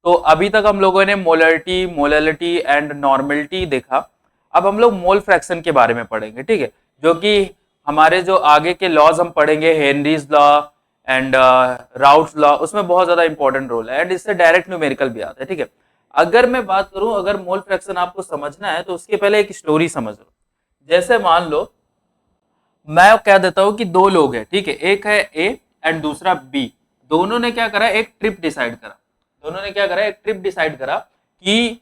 तो अभी तक हम लोगों ने मोलरिटी, मोलैलिटी एंड नॉर्मलिटी देखा। अब हम लोग मोल फ्रैक्शन के बारे में पढ़ेंगे, ठीक है, जो कि हमारे जो आगे के लॉज हम पढ़ेंगे, Henry's law and routes law, उसमें बहुत ज्यादा इंपॉर्टेंट रोल है एंड इससे डायरेक्ट न्यूमेरिकल भी आता है, ठीक है। अगर मैं बात करूं, अगर मोल फ्रैक्शन आपको समझना है तो उसके पहले एक स्टोरी समझ लो। जैसे मान लो मैं कह देता हूं कि दो लोग हैं, ठीक है, एक है ए एंड दूसरा बी। दोनों ने क्या करा, एक ट्रिप डिसाइड करा। दोनों ने क्या करा, एक ट्रिप डिसाइड करा कि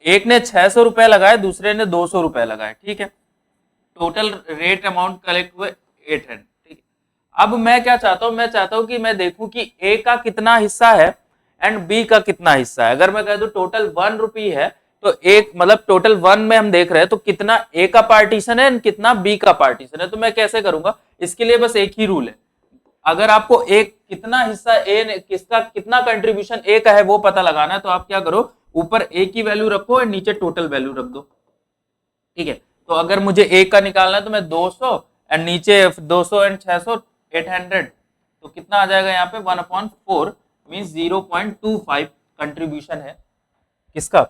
एक ने 600 रुपए लगाए, दूसरे ने 200 रुपए लगाए, ठीक है। टोटल रेट अमाउंट कलेक्ट हुए 800, ठीक है। अब मैं क्या चाहता हूं, मैं चाहता हूं कि मैं देखूं कि ए का कितना हिस्सा है एंड बी का कितना हिस्सा है। अगर मैं कह दूं टोटल 1 रुपी है, तो एक मतलब टोटल 1 में हम देख रहे हैं तो कितना ए का पार्टीशन है कितना बी का पार्टीशन है। तो मैं कैसे करूंगा, इसके लिए बस एक ही रूल है। अगर आपको एक कितना हिस्सा ए ने, किसका कितना कंट्रीब्यूशन ए का है वो पता लगाना है, तो आप क्या करो, ऊपर ए की वैल्यू रखो और नीचे टोटल वैल्यू रख दो, ठीक है। तो अगर मुझे ए का निकालना है तो मैं 200 एंड नीचे 200 एंड 600 800, तो कितना आ जाएगा यहाँ पे 1/4 मीन 0.25 कंट्रीब्यूशन है किसका।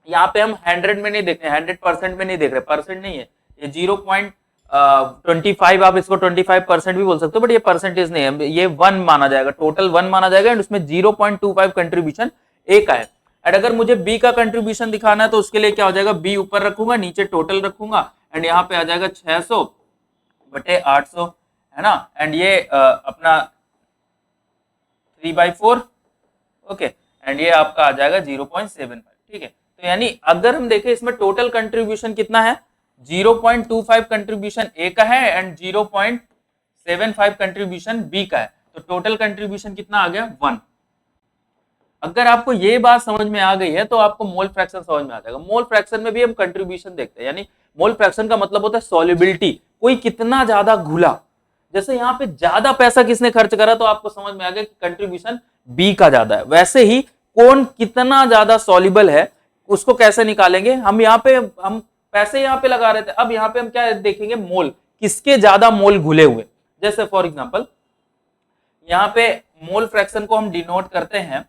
यहाँ पे हम 100 में नहीं देख रहे, 100% में नहीं देख रहे, परसेंट नहीं है ये, 0.25, आप इसको 25% भी बोल सकते हो, बट ये परसेंटेज नहीं है, ये 1 माना जाएगा, टोटल 1 माना जाएगा एंड उसमें 0.25 कंट्रीब्यूशन ए का है। एंड अगर मुझे बी का कंट्रीब्यूशन दिखाना है तो उसके लिए क्या हो जाएगा, बी ऊपर रखूंगा, नीचे टोटल रखूंगा एंड यहाँ पे आ जाएगा 600 बटे 800, है ना। एंड ये अपना 3/4, ओके, एंड ये आपका आ जाएगा 0.75, ठीक है। तो यानी अगर हम देखें इसमें टोटल कंट्रीब्यूशन कितना है, 0.25 कंट्रीब्यूशन ए का है एंड 0.75 कंट्रीब्यूशन बी का है, तो टोटल कंट्रीब्यूशन कितना आ गया 1। अगर आपको ये बात समझ में आ गई है तो आपको मोल फ्रैक्शन समझ में आ जाएगा। मोल फ्रैक्शन में भी हम कंट्रीब्यूशन देखते हैं, यानी मोल फ्रैक्शन का मतलब होता है सॉल्युबिलिटी, कोई कितना ज्यादा घुला। जैसे यहाँ पे ज्यादा पैसा किसने खर्च करा तो आपको समझ में आ गया कि कंट्रीब्यूशन बी का ज्यादा है। वैसे ही कौन कितना ज्यादा सॉल्युबल है उसको कैसे निकालेंगे, हम यहाँ पे हम पैसे यहाँ पे लगा रहे थे, अब यहाँ पे हम क्या देखेंगे, मोल, किसके ज्यादा मोल घुले हुए। जैसे फॉर एग्जांपल यहाँ पे मोल फ्रैक्शन को हम डिनोट करते हैं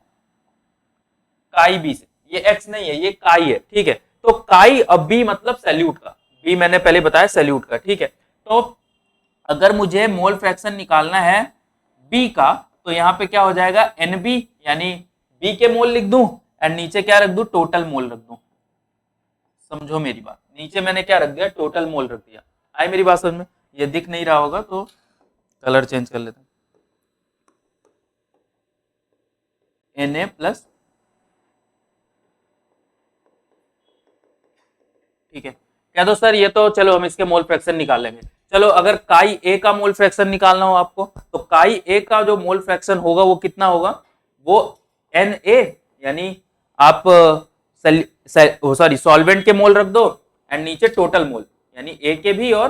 काई बी से, ये एक्स नहीं है ये काई है, ठीक है। तो काई अब बी मतलब सैल्यूट का, बी मैंने पहले बताया सैल्यूट का, ठीक है। तो अगर मुझे मोल फ्रैक्शन निकालना है बी का तो यहाँ पे क्या हो जाएगा, एन बी, यानी बी के मोल लिख दूं एंड नीचे क्या रख दूं, टोटल मोल रख दूं। समझो मेरी बात, नीचे मैंने क्या रख दिया, टोटल मोल रख दिया। आई मेरी बात समझ में, ये दिख नहीं रहा होगा तो कलर चेंज कर लेते हैं, Na प्लस, ठीक है। क्या दो सर ये तो चलो हम इसके मोल फ्रैक्शन निकाल लेंगे। चलो अगर काई ए का मोल फ्रैक्शन निकालना हो आपको तो काई ए का जो मोल फ्रैक्शन होगा वो कितना होगा, वो एन ए, यानी आप सॉरी सॉल्वेंट के मोल रख दो एंड नीचे टोटल मोल, यानी ए के भी और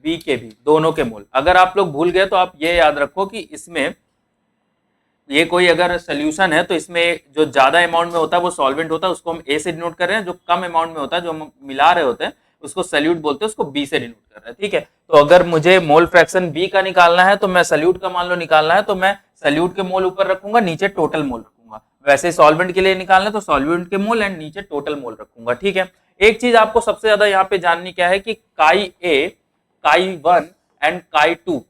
बी के भी, दोनों के मोल। अगर आप लोग भूल गए तो आप ये याद रखो कि इसमें ये कोई अगर सोल्यूशन है तो इसमें जो ज्यादा अमाउंट में होता है वो सॉल्वेंट होता है, उसको हम ए से डिनोट कर रहे हैं, जो कम अमाउंट में होता है जो हम मिला रहे होते हैं उसको सल्यूट बोलते हैं, उसको बी से डिनोट कर रहे हैं, ठीक है। तो अगर मुझे मोल फ्रैक्शन बी का निकालना है तो मैं सल्यूट का मान लो निकालना है तो मैं सल्यूट के मोल ऊपर रखूंगा, नीचे टोटल मोल रखूंगा। वैसे सॉल्वेंट के लिए निकालना है तो सॉल्वेंट के मोल एंड नीचे टोटल मोल रखूंगा, ठीक है। एक चीज आपको सबसे ज्यादा यहाँ पे जाननी क्या है कि काई ए, काई 1 एंड काई 2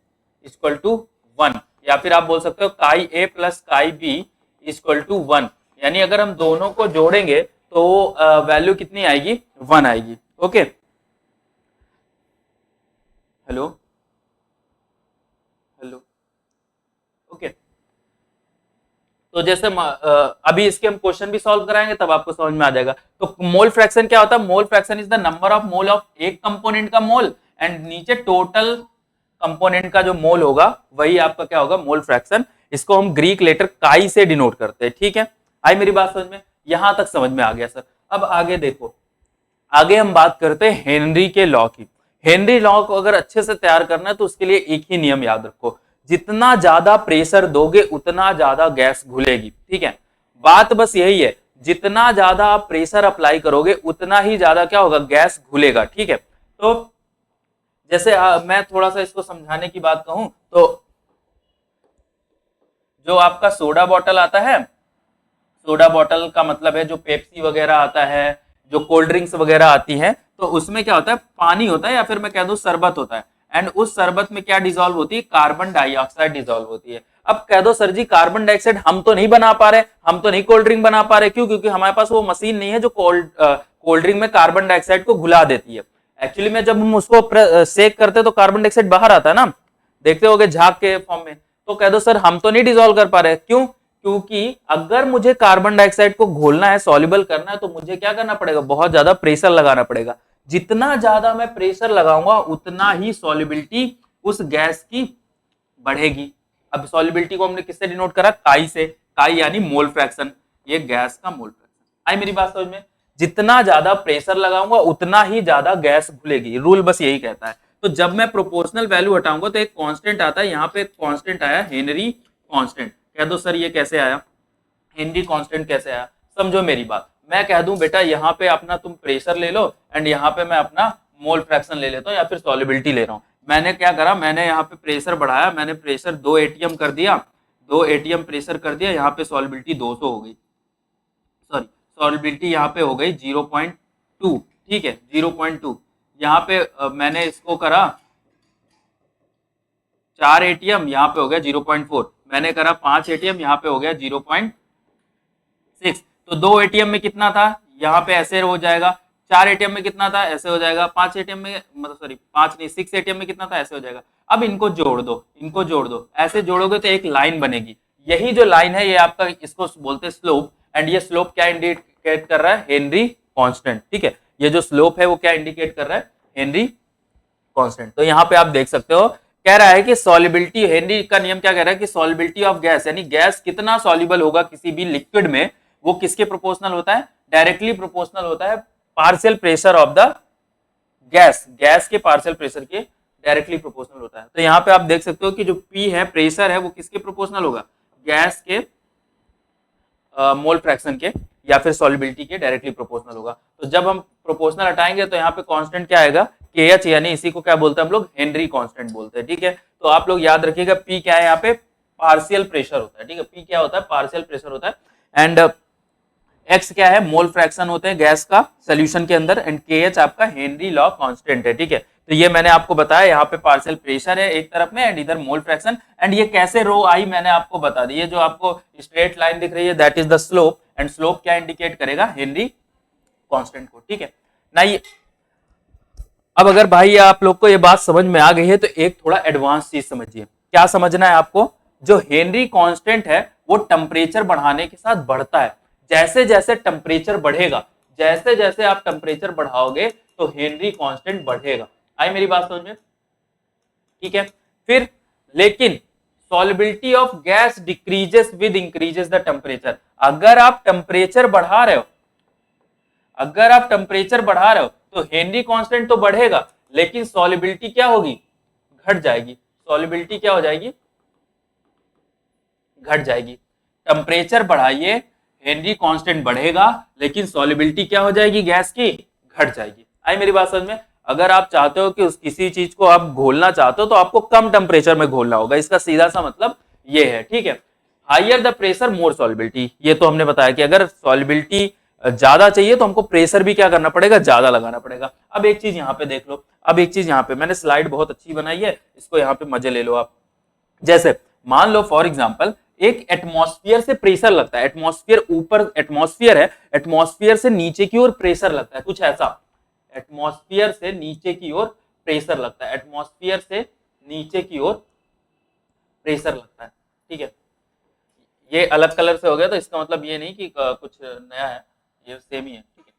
इक्वल टू 1, या फिर आप बोल सकते हो chi A plus chi B equal to 1, यानी अगर हम दोनों को जोड़ेंगे तो वैल्यू कितनी आएगी, 1 आएगी, ओके। Hello hello, okay. तो जैसे अभी इसके हम क्वेश्चन भी सॉल्व कराएंगे तब आपको समझ में आ जाएगा। तो मोल फ्रैक्शन क्या होता है, mole fraction is the number of mole of एक कंपोनेंट का मोल एंड नीचे टोटल कंपोनेंट का जो मोल होगा वही आपका क्या होगा, मोल फ्रैक्शन। इसको हम ग्रीक लेटर काई से डिनोट करते हैं, ठीक है। आई मेरी बात समझ में, यहां तक समझ में आ गया सर। अब आगे देखो, आगे हम बात करते हैं हेनरी के लॉ की। हेनरी लॉ को अगर अच्छे से तैयार करना है तो उसके लिए एक ही नियम याद रखो, जितना ज्यादा प्रेशर दोगे उतना ज्यादा गैस घुलेगी, ठीक है। बात बस यही है, जितना ज्यादा आप प्रेशर अप्लाई करोगे उतना ही ज्यादा क्या होगा, गैस घुलेगा, ठीक है। तो जैसे मैं थोड़ा सा इसको समझाने की बात कहूं तो जो आपका सोडा बॉटल आता है सोडा बॉटल का मतलब है जो पेप्सी वगैरह आता है, जो कोल्ड ड्रिंक्स वगैरह आती है, तो उसमें क्या होता है, पानी होता है या फिर मैं कह दूं शरबत होता है। एंड उस शरबत में क्या डिजोल्व होती है, कार्बन डाइऑक्साइड डिजोल्व होती है। अब कह दो सर जी कार्बन डाइऑक्साइड हम तो नहीं बना पा रहे, हम तो नहीं कोल्ड ड्रिंक बना पा रहे, क्यों? क्योंकि हमारे पास वो मशीन नहीं है जो कोल्ड ड्रिंक में कार्बन डाइऑक्साइड को घुला देती है। एक्चुअली में जब हम उसको सेक करते तो कार्बन डाइऑक्साइड बाहर आता है ना, देखते होगे झाग के फॉर्म में। तो कह दो सर हम तो नहीं डिजोल्व कर पा रहे, क्यों? क्योंकि अगर मुझे कार्बन डाइऑक्साइड को घोलना है, सॉल्युबल करना है, तो मुझे क्या करना पड़ेगा, बहुत ज्यादा प्रेशर लगाना पड़ेगा। जितना ज्यादा मैं प्रेशर लगाऊंगा उतना ही सॉल्युबिलिटी उस गैस की बढ़ेगी। अब सॉल्युबिलिटी को हमने किससे डिनोट करा, काई से। काई यानी मोल फ्रैक्शन, ये गैस का मोल फ्रैक्शन। आई मेरी बात समझ में? जितना ज्यादा प्रेशर लगाऊंगा उतना ही ज्यादा गैस घुलेगी, रूल बस यही कहता है। तो जब मैं प्रोपोर्शनल वैल्यू हटाऊंगा तो एक कांस्टेंट आता है, यहाँ पे एक कांस्टेंट आया हेनरी कांस्टेंट। कह दो सर ये कैसे आया, हेनरी कांस्टेंट कैसे आया? समझो मेरी बात, मैं कह दूं बेटा यहाँ पे अपना तुम प्रेशर ले लो एंड यहाँ पे मैं अपना मोल फ्रैक्शन ले लेता हूँ या फिर सॉल्युबिलिटी ले रहा हूँ। मैंने क्या करा, मैंने यहाँ पे प्रेशर बढ़ाया, मैंने प्रेशर 2 एटीएम कर दिया, 2 एटीएम प्रेशर कर दिया, यहाँ पे सॉल्युबिलिटी 200 हो गई, सॉरी सॉल्युबिलिटी यहाँ पे हो गई 0.2, ठीक है 0.2। यहाँ पे मैंने इसको करा 4 एटीएम, यहाँ पे हो गया 0.4। मैंने करा 5 एटीएम, यहाँ पे हो गया 0.6। तो 2 एटीएम में कितना था, यहाँ पे ऐसे हो जाएगा। 4 एटीएम में कितना था, ऐसे हो जाएगा। 5 एटीएम में, मतलब सॉरी 5 नहीं 6 एटीएम में कितना था, ऐसे हो जाएगा। अब इनको जोड़ दो, इनको जोड़ दो, ऐसे जोड़ोगे तो एक लाइन बनेगी। यही जो लाइन है ये आपका, इसको बोलते हैं स्लोप। एंड ये स्लोप क्या इंडिकेट कर रहा है, हेनरी कांस्टेंट, ठीक है। ये जो स्लोप है वो क्या इंडिकेट कर रहा है, हेनरी कांस्टेंट। तो यहाँ पे आप देख सकते हो, कह रहा है कि सॉल्युबिलिटी, हेनरी का नियम क्या कह रहा है कि सॉल्युबिलिटी ऑफ गैस, यानी गैस कितना सॉल्युबल होगा किसी भी लिक्विड में, वो किसके प्रोपोर्शनल होता है, डायरेक्टली प्रोपोर्शनल होता है partial pressure of the gas, gas के पार्शियल प्रेशर के डायरेक्टली प्रोपोर्शनल होता है। तो यहाँ पे आप देख सकते हो कि जो P है, प्रेशर है, वो किसके प्रोपोर्शनल होगा, गैस के मोल फ्रैक्शन के या फिर सॉल्युबिलिटी के डायरेक्टली प्रोपोर्शनल होगा। तो जब हम प्रोपोर्शनल हटाएंगे तो यहाँ पे कांस्टेंट क्या आएगा, KH, यानी इसी को क्या बोलते हैं हम लोग, हेनरी कांस्टेंट बोलते हैं, ठीक है। तो आप लोग याद रखिएगा P क्या है, यहाँ पे पार्शियल प्रेशर होता है, ठीक है। P क्या होता है, पार्शियल प्रेशर होता है। एंड X क्या है, मोल फ्रैक्शन होते हैं गैस का सोल्यूशन के अंदर। एंड KH आपका हेनरी लॉ कांस्टेंट है, ठीक है। तो ये मैंने आपको बताया, यहाँ पे पार्शियल प्रेशर है एक तरफ में एंड इधर मोल फ्रैक्शन। एंड ये कैसे रो आई मैंने आपको बता दी, ये जो आपको स्ट्रेट लाइन दिख रही है that is the slope. And slope क्या इंडिकेट करेगा, हेनरी कांस्टेंट को, ठीक है ना। ये अब अगर भाई आप लोग को ये बात समझ में आ गई है तो एक थोड़ा एडवांस चीज समझिए। क्या समझना है आपको, जो हेनरी कांस्टेंट है वो टेम्परेचर बढ़ाने के साथ बढ़ता है। जैसे जैसे टेम्परेचर बढ़ेगा, जैसे जैसे आप टेम्परेचर बढ़ाओगे तो हेनरी कांस्टेंट बढ़ेगा। आई मेरी बात समझ में, ठीक है। फिर लेकिन solubility of gas decreases with increases the temperature. अगर आप टेम्परेचर बढ़ा रहे हो, अगर आप टेम्परेचर बढ़ा रहे हो तो हेनरी कांस्टेंट तो बढ़ेगा, लेकिन सॉल्युबिलिटी क्या होगी, घट जाएगी। सॉल्युबिलिटी क्या हो जाएगी, घट जाएगी। टेम्परेचर बढ़ाइए, हेनरी कांस्टेंट बढ़ेगा, लेकिन सॉल्युबिलिटी क्या हो जाएगी गैस की, घट जाएगी। आई मेरी बात समझ में। अगर आप चाहते हो कि किसी चीज को आप घोलना चाहते हो तो आपको कम टेम्परेचर में घोलना होगा, इसका सीधा सा मतलब ये है, ठीक है। Higher the pressure more solubility, ये तो हमने बताया कि अगर सॉल्युबिलिटी ज्यादा चाहिए तो हमको प्रेशर भी क्या करना पड़ेगा, ज्यादा लगाना पड़ेगा। अब एक चीज यहाँ पे देख लो, अब एक चीज यहाँ पे मैंने स्लाइड बहुत अच्छी बनाई है, इसको यहाँ पे मजे ले लो आप। जैसे मान लो फॉर एग्जांपल एक एटमॉस्फेयर से प्रेशर लगता है, एटमॉस्फेयर ऊपर एटमॉस्फेयर है, एटमॉस्फेयर से नीचे की ओर प्रेशर लगता है, कुछ ऐसा। एटमॉस्फेयर से नीचे की ओर प्रेशर लगता है, एटमॉस्फेयर से नीचे की ओर प्रेशर लगता है, ठीक है। ये अलग कलर से हो गया तो इसका मतलब ये नहीं कि कुछ नया है, ये सेम ही है, ठीक है।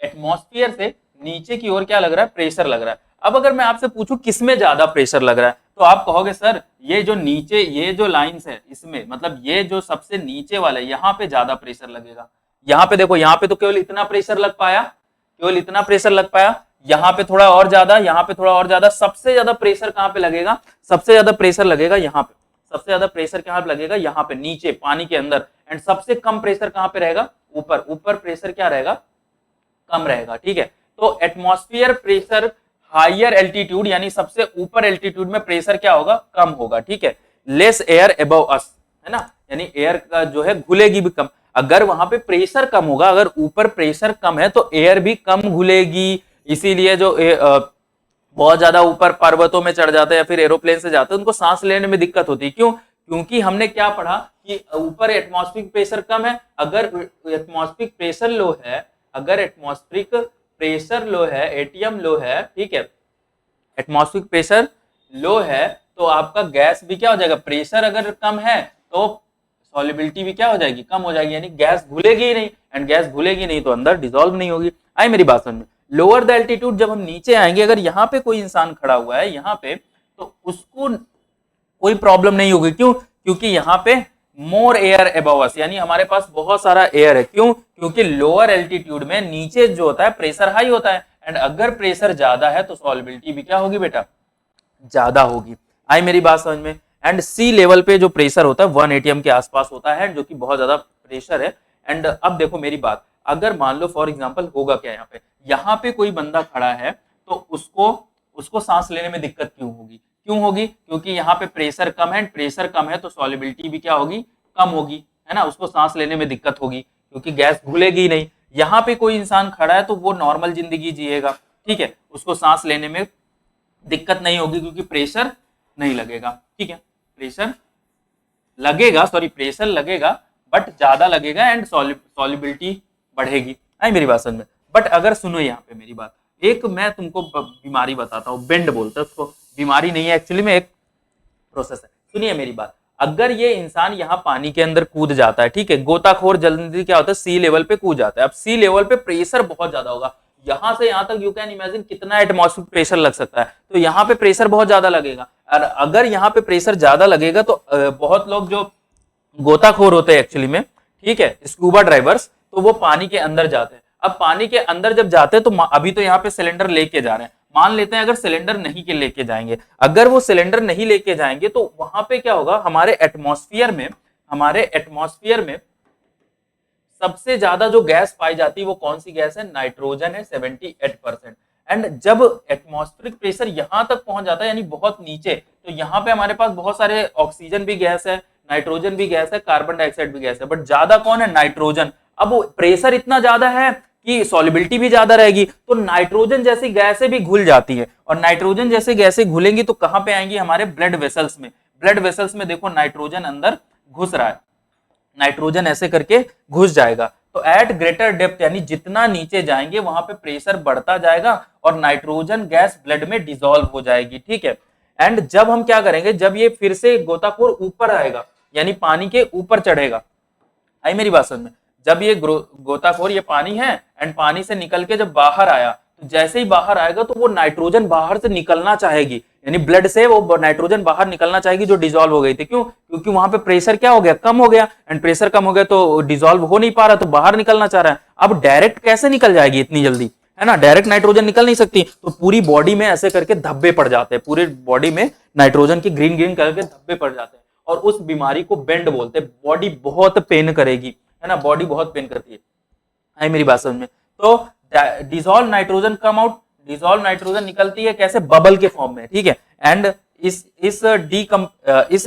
एटमॉस्फेयर से नीचे की ओर क्या लग रहा है, प्रेशर लग रहा है। अब अगर मैं आपसे पूछूं किस में ज्यादा प्रेशर लग रहा है, तो आप कहोगे सर ये जो नीचे, ये जो लाइंस है इसमें, मतलब ये जो सबसे नीचे वाला है यहाँ पे ज्यादा प्रेशर लगेगा। यहाँ पे देखो, यहाँ पे तो केवल इतना प्रेशर लग पाया, केवल इतना प्रेशर लग पाया, यहाँ पे थोड़ा और ज्यादा, यहाँ पे थोड़ा और ज्यादा। सबसे ज्यादा प्रेशर कहाँ पे लगेगा, सबसे ज्यादा प्रेशर लगेगा यहाँ पे, सबसे ज्यादा प्रेशर कहाँ पे लगेगा, यहाँ पे नीचे पानी के अंदर। एंड सबसे कम प्रेशर कहाँ पे रहेगा, ऊपर। ऊपर प्रेशर क्या रहेगा, कम रहेगा, ठीक है। तो एटमॉस्फेयर प्रेशर हायर एल्टीट्यूड यानी सबसे ऊपर एल्टीट्यूड में प्रेशर क्या होगा, कम होगा, ठीक है, लेस एयर अबव अस, है ना, यानी एयर का जो है घुलेगी भी कम। अगर वहां पे प्रेशर कम होगा, अगर ऊपर प्रेशर कम है तो एयर भी कम घुलेगी, इसीलिए जो बहुत ज्यादा ऊपर पर्वतों में चढ़ जाते हैं या फिर एरोप्लेन से जाते हैं उनको सांस लेने में दिक्कत होती है। क्यों? क्योंकि हमने क्या पढ़ा कि ऊपर एटमॉस्फेरिक प्रेशर कम है, अगर एटमॉस्फेरिक प्रेशर लो है, अगर एटमॉस्फेरिक प्रेशर लो है, एटीएम लो है, ठीक है, एटमॉस्फेरिक प्रेशर लो है तो आपका गैस भी क्या हो जाएगा, प्रेशर अगर कम है तो सॉल्युबिलिटी भी क्या हो जाएगी, कम हो जाएगी, यानी गैस घुलेगी ही नहीं, एंड गैस घुलेगी नहीं तो अंदर डिसॉल्व नहीं होगी। आई मेरी बात समझ में? लोअर द एल्टीट्यूड जब हम नीचे आएंगे, अगर यहाँ पे कोई इंसान खड़ा हुआ है यहाँ पे, तो उसको कोई प्रॉब्लम नहीं होगी। क्यों? क्योंकि यहाँ पे मोर एयर अबव अस, यानी हमारे पास बहुत सारा एयर है। क्यों? क्योंकि लोअर एल्टीट्यूड में नीचे जो होता है प्रेशर हाई होता है, एंड अगर प्रेशर ज्यादा है तो सॉल्युबिलिटी भी क्या होगी बेटा, ज्यादा होगी। आई मेरी बात समझ में? एंड सी लेवल पे जो प्रेशर होता है 1 एटीएम के आसपास होता है, जो कि बहुत ज्यादा प्रेशर है। एंड अब देखो मेरी बात, अगर मान लो फॉर एग्जांपल होगा क्या, यहाँ पे कोई बंदा खड़ा है तो उसको सांस लेने में दिक्कत क्यों होगी? क्यों होगी? क्योंकि यहाँ पे प्रेशर कम है, प्रेशर कम है तो सॉल्युबिलिटी भी क्या होगी, कम होगी, है ना, उसको सांस लेने में दिक्कत होगी क्योंकि गैस घुलेगी नहीं। यहाँ पे कोई इंसान खड़ा है तो वो नॉर्मल जिंदगी जिएगा, ठीक है, उसको सांस लेने में दिक्कत नहीं होगी क्योंकि प्रेशर नहीं लगेगा, ठीक है, प्रेशर लगेगा, सॉरी प्रेशर लगेगा बट ज्यादा लगेगा एंड सॉल्युबिलिटी बढ़ेगी। आई मेरी बात समझ में? बट अगर सुनो यहाँ पे मेरी बात, एक मैं तुमको बीमारी बताता हूँ, बेंड बोलते हैं उसको, बीमारी नहीं है एक्चुअली में, एक प्रोसेस है। सुनिए मेरी बात, अगर ये इंसान यहाँ पानी के अंदर कूद जाता है, ठीक है, गोताखोर जल्दी क्या होता है, सी लेवल पे कूद जाता है। अब सी लेवल पे प्रेशर बहुत ज्यादा होगा, यहां से यहां तक यू कैन इमेजिन कितना एटमॉस्फेरिक प्रेशर लग सकता है, तो यहाँ पे प्रेशर बहुत ज्यादा लगेगा। और अगर यहाँ पे प्रेशर ज्यादा लगेगा तो बहुत लोग जो गोताखोर होते हैं एक्चुअली में, ठीक है, स्कूबा ड्राइवर्स, तो वो पानी के अंदर जाते हैं। अब पानी के अंदर जब जाते हैं तो अभी तो यहाँ पे सिलेंडर लेके जा रहे हैं, मान लेते हैं अगर सिलेंडर नहीं के लेके जाएंगे, अगर वो सिलेंडर नहीं लेके जाएंगे तो वहां पे क्या होगा, हमारे एटमॉस्फेयर में सबसे ज्यादा जो गैस पाई जाती है वो कौन सी गैस है, नाइट्रोजन है 78%। एंड जब एटमॉस्फेरिक प्रेशर यहां तक पहुंच जाता है यानी बहुत नीचे, तो यहाँ पे हमारे पास बहुत सारे ऑक्सीजन भी गैस है, नाइट्रोजन भी गैस है, कार्बन डाइऑक्साइड भी गैस है, बट ज्यादा कौन है, नाइट्रोजन। अब प्रेशर इतना ज्यादा है कि सॉल्युबिलिटी भी ज्यादा रहेगी, तो नाइट्रोजन जैसी गैसें भी घुल जाती है, और नाइट्रोजन जैसी गैसें घुलेंगी तो कहां पे आएंगी, हमारे ब्लड वेसल्स में। ब्लड वेसल्स में देखो नाइट्रोजन अंदर घुस रहा है, नाइट्रोजन ऐसे करके घुस जाएगा, तो एट ग्रेटर डेप्थ यानी जितना नीचे जाएंगे वहां पे प्रेशर बढ़ता जाएगा और नाइट्रोजन गैस ब्लड में डिसॉल्व हो जाएगी, ठीक है। एंड जब हम क्या करेंगे, जब ये फिर से गोताखोर ऊपर आएगा यानी पानी के ऊपर चढ़ेगा, आई मेरी बात समझ में, जब ये गोताखोर ये पानी है एंड पानी से निकल के जब बाहर आया, तो जैसे ही बाहर आएगा तो वो नाइट्रोजन बाहर से निकलना चाहेगी, यानी ब्लड से वो नाइट्रोजन बाहर निकलना चाहेगी जो डिसॉल्व हो गई थी। क्यों? क्योंकि वहां पे प्रेशर क्या हो गया, कम हो गया, एंड प्रेशर कम हो गया तो डिसॉल्व हो नहीं पा रहा, तो बाहर निकलना चाह रहा है। अब डायरेक्ट कैसे निकल जाएगी इतनी जल्दी, है ना, डायरेक्ट नाइट्रोजन निकल नहीं सकती, तो पूरी बॉडी में ऐसे करके धब्बे पड़ जाते हैं, पूरे बॉडी में नाइट्रोजन के ग्रीन ग्रीन करके धब्बे पड़ जाते हैं, और उस बीमारी को बेंड बोलते हैं। बॉडी बहुत पेन करेगी, है ना, बॉडी बहुत पेन करती है। आई मेरी बात समझ में? तो dissolve nitrogen come out, dissolve nitrogen निकलती है कैसे, बबल के फॉर्म में, ठीक है। एंड इस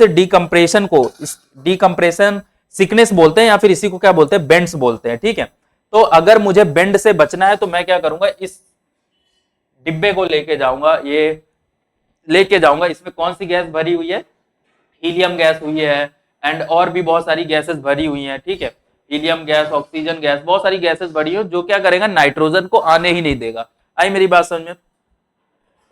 डीकंप्रेशन को, इस डीकंप्रेशन सिकनेस बोलते हैं, या फिर इसी को क्या बोलते हैं, बेंड्स बोलते हैं, ठीक है। तो अगर मुझे बेंड से बचना है तो मैं क्या करूंगा, इस डिब्बे को लेके जाऊंगा, ये लेके जाऊंगा, इसमें कौन सी गैस भरी हुई है, हीलियम गैस हुई है, एंड और भी बहुत सारी गैसेस भरी हुई हैं, ठीक है, हीलियम गैस, ऑक्सीजन गैस, बहुत सारी गैसेस भरी हो, जो क्या करेगा, नाइट्रोजन को आने ही नहीं देगा। आई मेरी बात समझ में?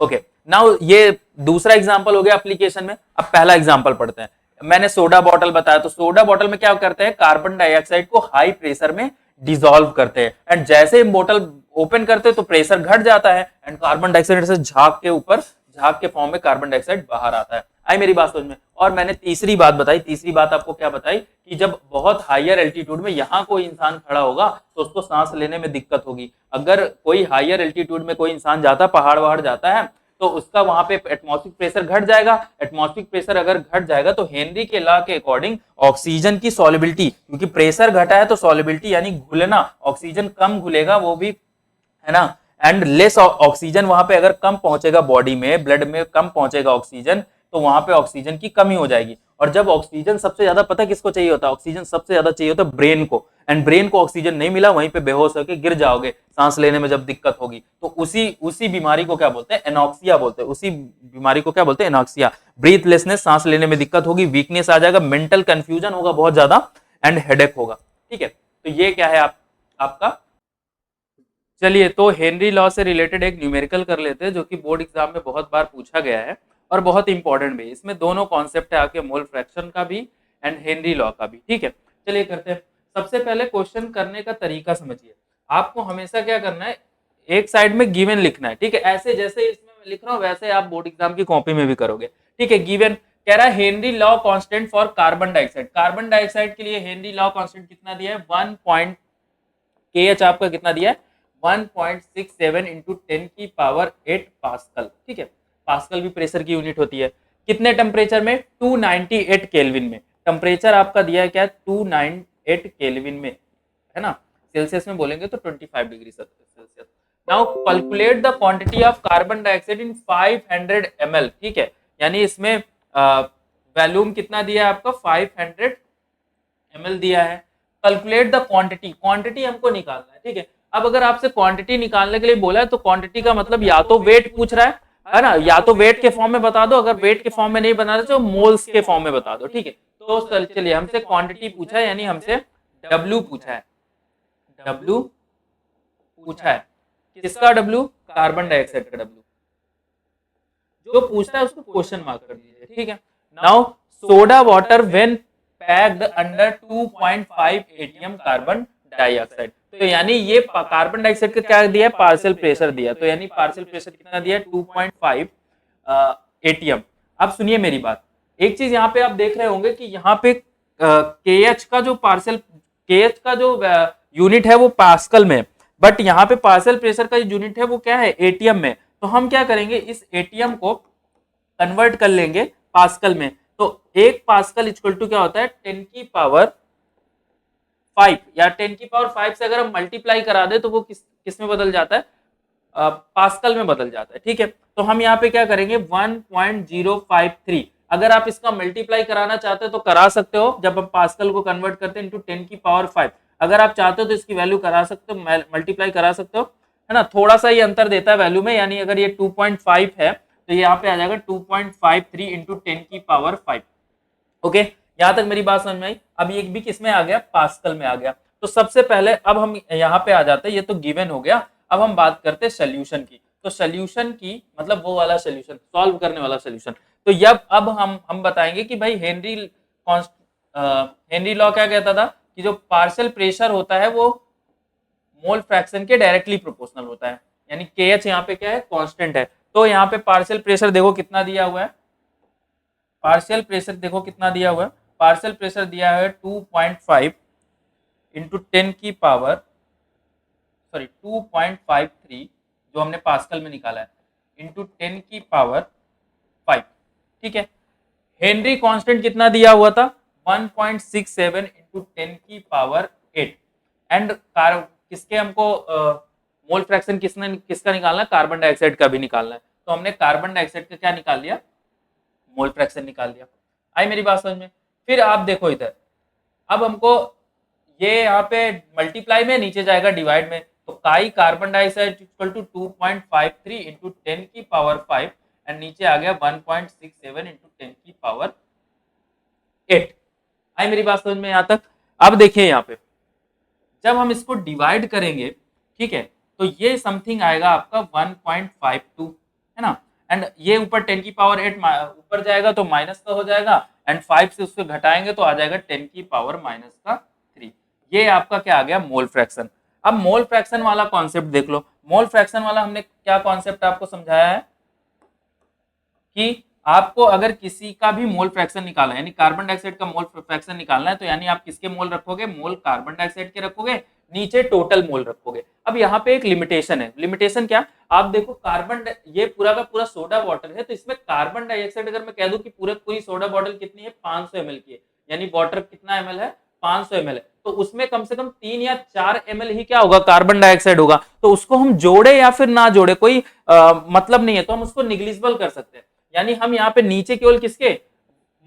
ओके, नाउ ये दूसरा एग्जांपल हो गया एप्लीकेशन में। अब पहला एग्जांपल पढ़ते हैं। मैंने सोडा बॉटल बताया, तो सोडा बॉटल में क्या करते हैं, कार्बन डाइऑक्साइड को हाई प्रेशर में डिसॉल्व करते हैं, एंड जैसे ही बोतल ओपन करते हैं तो प्रेशर घट जाता है, एंड कार्बन डाइऑक्साइड से झाग के ऊपर, झाग के फॉर्म में कार्बन डाइऑक्साइड बाहर आता है। आई मेरी बात समझ में? और मैंने तीसरी बात बताई, तीसरी बात आपको क्या बताई, कि जब बहुत हायर एल्टीट्यूड में यहाँ कोई इंसान खड़ा होगा तो उसको सांस लेने में दिक्कत होगी। अगर कोई हायर एल्टीट्यूड में कोई इंसान जाता है, पहाड़ वहाड़ जाता है, तो उसका वहां पे एटमॉस्फेरिक प्रेशर घट जाएगा। एटमॉस्फेरिक प्रेशर अगर घट जाएगा तो हेनरी के लॉ के अकॉर्डिंग ऑक्सीजन की सॉल्युबिलिटी, क्योंकि प्रेशर घटा है तो सॉल्युबिलिटी यानी घुलना, ऑक्सीजन कम घुलेगा वो भी, है ना, एंड लेस ऑक्सीजन, वहां पे अगर कम पहुंचेगा बॉडी में, ब्लड में कम पहुंचेगा ऑक्सीजन, तो वहां पे ऑक्सीजन की कमी हो जाएगी। और जब ऑक्सीजन सबसे ज्यादा, पता किसको चाहिए होता है, ऑक्सीजन सबसे ज्यादा चाहिए होता है ब्रेन को, एंड ब्रेन को ऑक्सीजन नहीं मिला, वहीं पे बेहोश होकर गिर जाओगे सांस लेने में जब दिक्कत होगी। तो उसी उसी बीमारी को क्या बोलते हैं, एनॉक्सिया बोलते हैं। उसी बीमारी को क्या बोलते हैं, एनॉक्सिया। ब्रीथलेसनेस, सांस लेने में दिक्कत होगी, वीकनेस आ जाएगा, मेंटल कंफ्यूजन होगा बहुत ज्यादा, एंड हेडेक होगा। ठीक है, तो ये क्या है आपका। चलिए, तो हेनरी लॉ से रिलेटेड एक न्यूमेरिकल कर लेते हैं, जो कि बोर्ड एग्जाम में बहुत बार पूछा गया है और बहुत इंपॉर्टेंट भी। इसमें दोनों कॉन्सेप्ट है आपके, मोल फ्रैक्शन का भी एंड हेनरी लॉ का भी। ठीक है, चलिए करते हैं। सबसे पहले क्वेश्चन करने का तरीका समझिए। आपको हमेशा क्या करना है, एक साइड में गिवन लिखना है। ठीक है, ऐसे जैसे इसमें मैं लिख रहा हूँ वैसे आप बोर्ड एग्जाम की कॉपी में भी करोगे। ठीक है, गिवन कह रहा है Henry law constant for carbon dioxide. Carbon dioxide के लिए हेनरी लॉ कांस्टेंट कितना दिया है, 1 KH आपका कितना दिया है, 1.67 इंटू 10 की पावर 8 पास्कल। ठीक है, पास्कल भी प्रेशर की यूनिट होती है। कितने टेम्परेचर में, 298 केल्विन में। टेम्परेचर आपका दिया है क्या, 298 केल्विन में, है ना। सेल्सियस में बोलेंगे तो 25 degree Celsius. Now calculate the quantity of carbon dioxide in 500 ml। ठीक है, यानी इसमें वॉल्यूम कितना दिया है आपका, 500 ml दिया है। कैलकुलेट द क्वांटिटी, क्वांटिटी हमको निकालना है। ठीक है, अब अगर आपसे क्वांटिटी निकालने के लिए बोला है तो क्वांटिटी का मतलब या तो वेट पूछ रहा है ना, या तो वेट के फॉर्म में बता दो, अगर वेट के फॉर्म में नहीं बना रहे तो मोल्स के फॉर्म में बता दो। ठीक है, तो चलिए हमसे क्वांटिटी पूछा है, यानी हमसे डब्ल्यू पूछा है। डब्ल्यू पूछा है, किसका डब्ल्यू, कार्बन डाइऑक्साइड का डब्ल्यू। जो पूछता है उसको क्वेश्चन मार्क कर दीजिए। ठीक है, now soda water when packed under 2.5 ATM carbon dioxide. तो यानी ये कार्बन डाइऑक्साइड का क्या दिया है, पार्शियल प्रेशर दिया। तो यानी पार्शियल प्रेशर कितना दिया है, 2.5 एटीएम। अब सुनिए मेरी बात, एक चीज यहाँ पे आप देख रहे होंगे कि यहाँ पे KH का जो पार्शियल, KH का जो यूनिट है वो पास्कल में, बट यहाँ पे पार्शियल प्रेशर का यूनिट है वो क्या है, एटीएम में। तो हम क्या करेंगे, इस एटीएम को कन्वर्ट कर लेंगे पास्कल में। तो 1 पास्कल इक्वल टू क्या होता है, 10 की पावर 5, या 10 की पावर 5 से अगर हम मल्टीप्लाई करा दे तो वो किस में बदल जाता है, पास्कल में बदल जाता है। ठीक है, तो हम यहाँ पे क्या करेंगे, 1.053। अगर आप इसका मल्टीप्लाई कराना चाहते हो तो करा सकते हो, जब हम पास्कल को कन्वर्ट करते हैं, इंटू 10 की पावर 5। अगर आप चाहते हो तो इसकी वैल्यू करा सकते हो, मल्टीप्लाई करा सकते हो, है ना। थोड़ा सा ये अंतर देता है वैल्यू में, यानी अगर ये 2.5 है तो यहाँ पे आ जाएगा 2.53 इंटू 10 की पावर 5। ओके, यहां तक मेरी बात समझ में आई। अब ये भी किसमें आ गया, पास्कल में आ गया। तो सबसे पहले अब हम यहाँ पे आ जाते हैं, ये तो गिवन हो गया। अब हम बात करते हैं सोल्यूशन की। तो सोल्यूशन की मतलब वो वाला सोल्यूशन, सॉल्व करने वाला सोल्यूशन। तो अब हम बताएंगे कि भाई हेनरी लॉ क्या कहता था कि जो पार्शियल प्रेशर होता है वो मोल फ्रैक्शन के डायरेक्टली प्रोपोर्शनल होता है, यानी KH यहाँ पे क्या है, कांस्टेंट है। तो यहाँ पे पार्शियल प्रेशर देखो कितना दिया हुआ है, पार्शियल प्रेशर देखो कितना दिया हुआ है, पार्शियल प्रेशर दिया है 2.5 इंटू 10 की पावर 2.53, जो हमने पास्कल में निकाला है, इंटू 10 की पावर 5। ठीक है, हेनरी कांस्टेंट कितना दिया हुआ था, 1.67 इंटू 10 की पावर 8। एंड किसके हमको मोल फ्रैक्शन किसका निकालना है, कार्बन डाइऑक्साइड का भी निकालना है। तो हमने कार्बन डाइऑक्साइड का क्या निकाल लिया, मोल फ्रैक्शन निकाल दिया। आई मेरी बात समझ में। फिर आप देखो इधर, अब हमको ये यहाँ पे मल्टीप्लाई में, नीचे जाएगा डिवाइड में। तो काई carbon dioxide equal to 2.53 into 10 की पावर 5, एंड नीचे आ गया 1.67 इंटू 10 की पावर 8। आई मेरी बात समझ में यहाँ तक। अब देखिए यहाँ पे जब हम इसको डिवाइड करेंगे, ठीक है, तो ये समथिंग आएगा आपका 1.52, है ना। एंड ये ऊपर 10 की पावर 8 ऊपर जाएगा तो माइनस का हो जाएगा, एंड 5 से उसको घटाएंगे तो आ जाएगा 10 की पावर माइनस का 3। ये आपका क्या आ गया, मोल फ्रैक्शन। अब मोल फ्रैक्शन वाला कॉन्सेप्ट देख लो। मोल फ्रैक्शन वाला हमने क्या कॉन्सेप्ट आपको समझाया है कि आपको अगर किसी का भी मोल फ्रैक्शन निकालना है, यानी कार्बन डाइऑक्साइड का मोल फ्रैक्शन निकालना है, तो यानी आप किसके मोल रखोगे, मोल कार्बन डाइऑक्साइड के रखोगे, नीचे टोटल मोल रखोगे। अब यहाँ पे एक लिमिटेशन है। लिमिटेशन क्या, आप देखो कार्बन, ये पूरा का पूरा सोडा वाटर है, तो इसमें कार्बन डाइऑक्साइड अगर मैं कह दूं कि पूरी सोडा बॉटल कितनी है, 500 ml की है, यानी वाटर कितना ml है, 500 ml है, तो उसमें कम से कम 3 या 4 ml ही क्या होगा, कार्बन डाइऑक्साइड होगा। तो उसको हम जोड़े या फिर ना जोड़े कोई मतलब नहीं है, तो हम उसको निग्लिजिबल कर सकते हैं। यानी हम यहाँ पे नीचे केवल किसके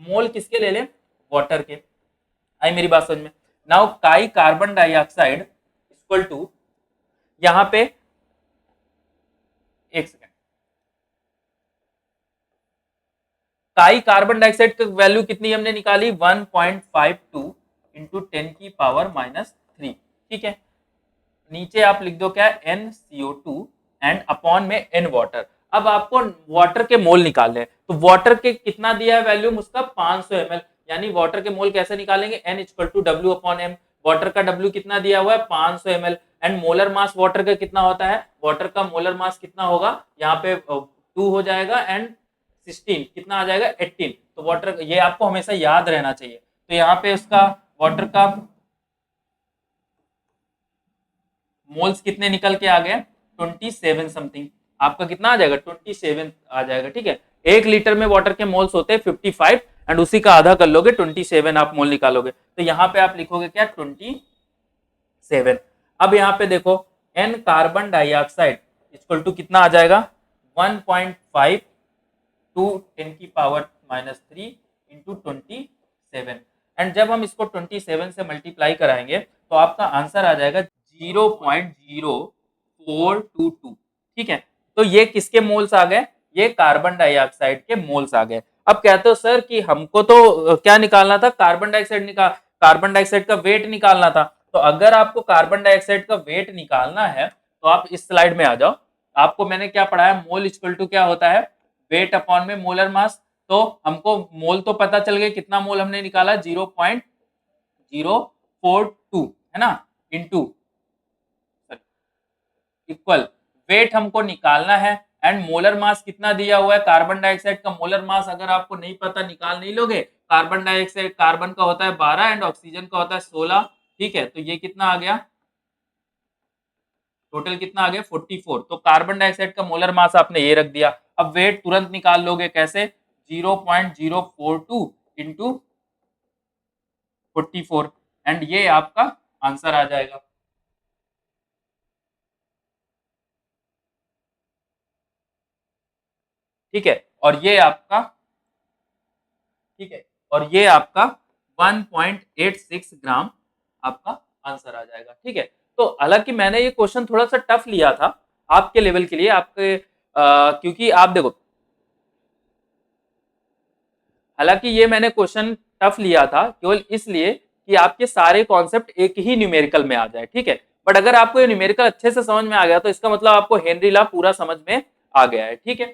मोल किसके ले लें, वाटर के। आई मेरी बात समझ में? नाउ काई कार्बन डाइऑक्साइड इक्वल टू, यहां पे एक सेकेंड, काई कार्बन डाइऑक्साइड की वैल्यू कितनी हमने निकाली, 1.52 इंटू 10 की पावर -3। ठीक है, नीचे आप लिख दो क्या, NCO2 एंड अपॉन में N वाटर। अब आपको वाटर के मोल निकालने हैं, तो वाटर के कितना दिया है वैल्यू उसका 500 ml, यानी वाटर के मोल कैसे निकालेंगे, N equal to W upon M। Water का W कितना दिया हुआ है 500 ml, and molar mass water का कितना होता है, वाटर का मोलर मास कितना होगा, यहाँ पे 2 हो जाएगा एंड 16 कितना आ जाएगा 18। तो वाटर, ये आपको हमेशा याद रहना चाहिए। तो यहाँ पे उसका वाटर का मोल्स कितने निकल के आ गए, 27 समथिंग। आपका कितना आ जाएगा, 27 आ जाएगा। ठीक है, 1 लीटर में वाटर के मोल्स होते हैं 55 एंड उसी का आधा कर लोगे 27 आप मोल निकालोगे। तो यहाँ पे आप लिखोगे क्या, 27। अब यहाँ पे देखो N carbon dioxide equal to कितना आ जाएगा, 1.5 टू 10 की पावर -3 इंटू 27। एंड जब हम इसको 27 से मल्टीप्लाई कराएंगे तो आपका आंसर आ जाएगा 0.0422। ठीक है, तो ये किसके मोल्स आ गए, ये कार्बन डाइऑक्साइड के मोल्स आ गए। अब कहते हो सर कि हमको तो क्या निकालना था, कार्बन डाइऑक्साइड का वेट निकालना था। तो अगर आपको कार्बन डाइऑक्साइड का वेट निकालना है तो आप इस स्लाइड में आ जाओ। आपको मैंने क्या पढ़ाया, मोल इक्वल टू क्या होता है, वेट अपॉन में मोलर मास। तो हमको मोल तो पता चल गया, कितना मोल हमने निकाला 0.042 है ना, इंटू इक्वल वेट हमको निकालना है एंड मोलर मास कितना दिया हुआ है, कार्बन डाइऑक्साइड का मोलर मास अगर आपको नहीं पता निकाल नहीं लोगे। कार्बन डाइऑक्साइड, कार्बन का होता है 12 एंड ऑक्सीजन का होता है 16। ठीक है, तो ये कितना आ गया, टोटल कितना आ गया 44। तो कार्बन डाइऑक्साइड का मोलर मास आपने ये रख दिया। अब वेट तुरंत निकाल लोगे कैसे, 0.042 इंटू 44 एंड ये आपका आंसर आ जाएगा। ठीक है, और ये आपका, ठीक है, और ये आपका 1.86 ग्राम आपका आंसर आ जाएगा। ठीक है, तो हालांकि मैंने ये क्वेश्चन थोड़ा सा टफ लिया था आपके लेवल के लिए, आपके क्योंकि आप देखो, हालांकि ये मैंने क्वेश्चन टफ लिया था केवल इसलिए कि आपके सारे कॉन्सेप्ट एक ही न्यूमेरिकल में आ जाए। ठीक है, बट अगर आपको ये न्यूमेरिकल अच्छे से समझ में आ गया तो इसका मतलब आपको हेनरी लॉ पूरा समझ में आ गया है। ठीक है।